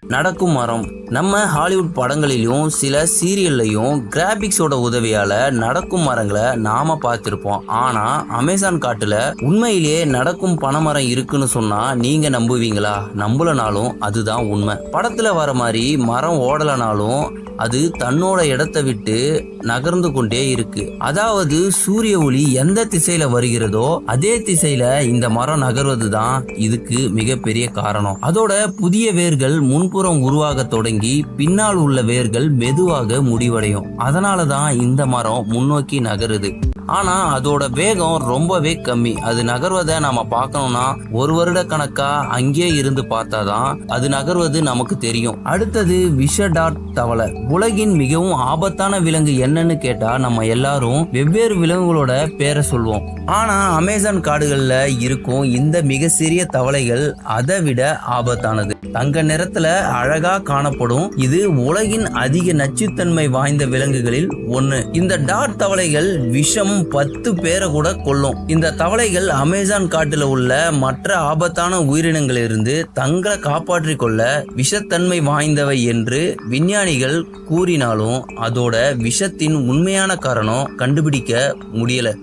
நடக்கும் மரம். நம்ம ஹாலிவுட் படங்களிலும் சில சீரியல்லையும் கிராபிக்ஸோட உதவியால நடக்கும் மரங்களை நாம பார்த்திருப்போம். ஆனா அமேசான் காட்டுல உண்மையிலேயே நடக்கும் பனைமரம் இருக்குன்னு சொன்னா நீங்க நம்புவீங்களா? நம்பலனாலும் அதுதான் உண்மை. படத்துல வர மாதிரி மரம் ஓடலனாலும் அது தன்னோட இடத்தை விட்டு நகர்ந்து கொண்டே இருக்கு. அதாவது சூரிய ஒளி எந்த திசையில வருகிறதோ அதே திசையில இந்த மரம் நகர்வது தான் இதுக்கு மிகப்பெரிய காரணம். அதோட புதிய வேர்கள் முன்புறம் உருவாக தொடங்கி பின்னால் உள்ள வேர்கள் மெதுவாக முடிவடையும். அதனாலதான் இந்த மரம் முன்னோக்கி நகருது. ஆனா அதோட வேகம் ரொம்பவே கம்மி. அது நகர்வதை நாம பார்க்கணும்னா ஒரு வருட கணக்கா அங்கே இருந்து பார்த்தாதான் அது நகர்வது நமக்கு தெரியும். அடுத்தது விஷடாட் தவளை. உலகின் மிகவும் ஆபத்தான விலங்கு என்னன்னு கேட்டா நம்ம எல்லாரும் வெவ்வேறு விலங்குகளோட பேரை சொல்லுவோம். ஆனா அமேசான் காடுகள்ல இருக்கும் இந்த மிக சிறிய தவளைகள் அதை விட ஆபத்தானது. தங்க நிறத்துல அழகா காணப்படும். இது உலகின் அதிக நச்சுத்தன்மை வாய்ந்த விலங்குகளில் ஒன்று. இந்த டாட் தவளைகள் விஷம் 10 பேரை கூட கொல்லும். இந்த தவளைகள் அமேசான் காட்டுல உள்ள மற்ற ஆபத்தான உயிரினங்களிலிருந்து தங்களை காப்பாற்றிக் கொள்ள விஷத்தன்மை வாய்ந்தவை என்று விஞ்ஞானிகள் கூறினாலும் அதோட விஷத்தின் உண்மையான காரணம் கண்டுபிடிக்க முடியல.